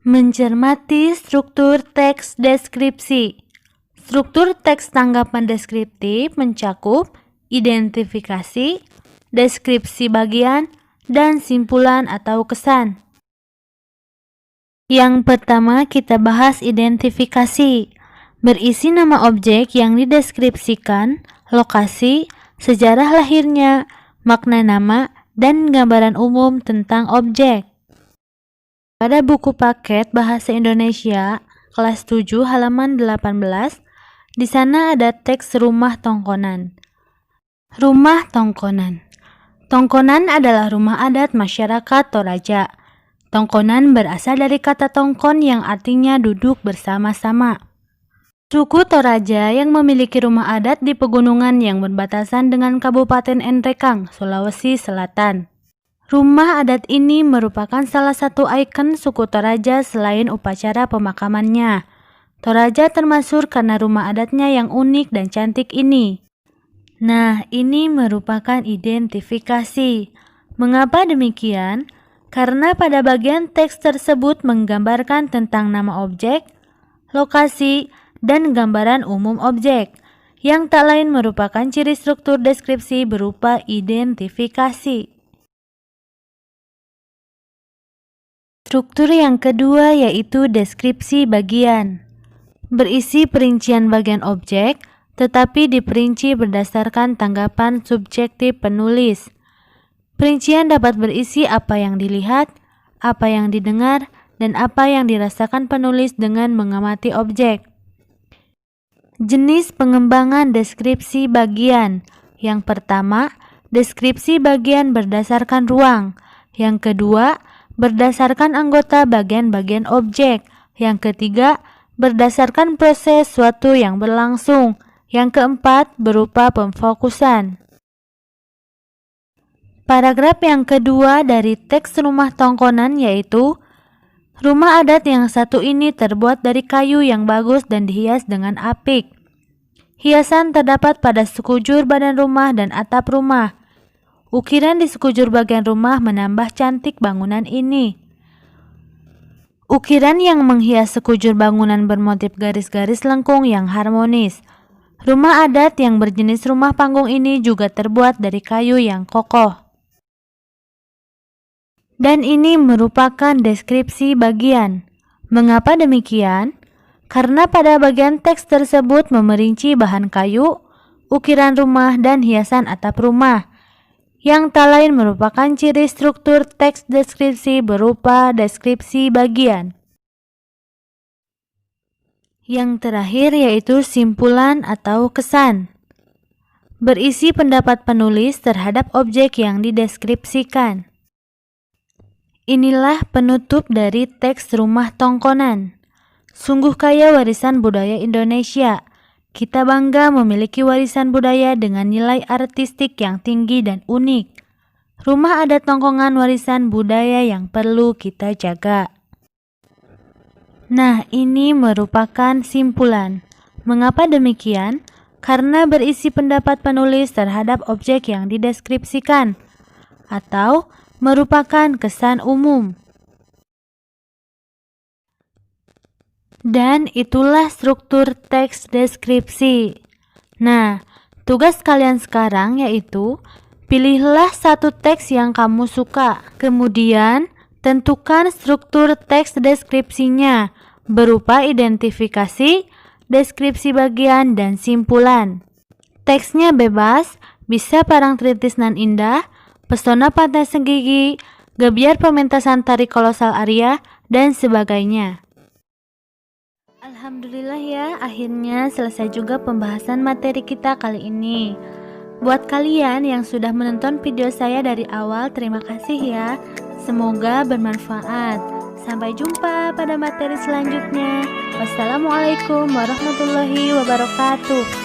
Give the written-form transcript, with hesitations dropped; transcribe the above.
Mencermati struktur teks deskripsi. Struktur teks tanggapan deskriptif mencakup identifikasi, deskripsi bagian, dan simpulan atau kesan. Yang pertama kita bahas identifikasi. Berisi nama objek yang dideskripsikan, lokasi, sejarah lahirnya, makna nama, dan gambaran umum tentang objek. Pada buku paket Bahasa Indonesia kelas 7 halaman 18, di sana ada teks rumah tongkonan. Rumah tongkonan. Tongkonan adalah rumah adat masyarakat Toraja. Tongkonan berasal dari kata tongkon yang artinya duduk bersama-sama. Suku Toraja yang memiliki rumah adat di pegunungan yang berbatasan dengan Kabupaten Nrekang, Sulawesi Selatan. Rumah adat ini merupakan salah satu ikon suku Toraja selain upacara pemakamannya. Toraja termasyhur karena rumah adatnya yang unik dan cantik ini. Nah, ini merupakan identifikasi. Mengapa demikian? Karena pada bagian teks tersebut menggambarkan tentang nama objek, lokasi, dan gambaran umum objek, yang tak lain merupakan ciri struktur deskripsi berupa identifikasi. Struktur yang kedua yaitu deskripsi bagian. Berisi perincian bagian objek, tetapi diperinci berdasarkan tanggapan subjektif penulis. Perincian dapat berisi apa yang dilihat, apa yang didengar, dan apa yang dirasakan penulis dengan mengamati objek. Jenis pengembangan deskripsi bagian. Yang pertama, deskripsi bagian berdasarkan ruang. Yang kedua, berdasarkan anggota bagian-bagian objek. Yang ketiga, berdasarkan proses suatu yang berlangsung. Yang keempat, berupa pemfokusan. Paragraf yang kedua dari teks rumah tongkonan yaitu, rumah adat yang satu ini terbuat dari kayu yang bagus dan dihias dengan apik. Hiasan terdapat pada sekujur badan rumah dan atap rumah. Ukiran di sekujur bagian rumah menambah cantik bangunan ini. Ukiran yang menghias sekujur bangunan bermotif garis-garis lengkung yang harmonis. Rumah adat yang berjenis rumah panggung ini juga terbuat dari kayu yang kokoh. Dan ini merupakan deskripsi bagian. Mengapa demikian? Karena pada bagian teks tersebut memerinci bahan kayu, ukiran rumah, dan hiasan atap rumah, yang tak lain merupakan ciri struktur teks deskripsi berupa deskripsi bagian. Yang terakhir yaitu simpulan atau kesan. Berisi pendapat penulis terhadap objek yang dideskripsikan. Inilah penutup dari teks rumah tongkonan. Sungguh kaya warisan budaya Indonesia. Kita bangga memiliki warisan budaya dengan nilai artistik yang tinggi dan unik. Rumah adat tongkongan warisan budaya yang perlu kita jaga. Nah, ini merupakan simpulan. Mengapa demikian? Karena berisi pendapat penulis terhadap objek yang dideskripsikan, atau merupakan kesan umum. Dan itulah struktur teks deskripsi. Nah, tugas kalian sekarang yaitu pilihlah satu teks yang kamu suka. Kemudian, tentukan struktur teks deskripsinya berupa identifikasi, deskripsi bagian, dan simpulan. Teksnya bebas, bisa parang tritis nan indah, pesona pantai Senggigi, gebiar pementasan tari kolosal Arya, dan sebagainya. Alhamdulillah ya, akhirnya selesai juga pembahasan materi kita kali ini. Buat kalian yang sudah menonton video saya dari awal, terima kasih ya. Semoga bermanfaat. Sampai jumpa pada materi selanjutnya. Wassalamualaikum warahmatullahi wabarakatuh.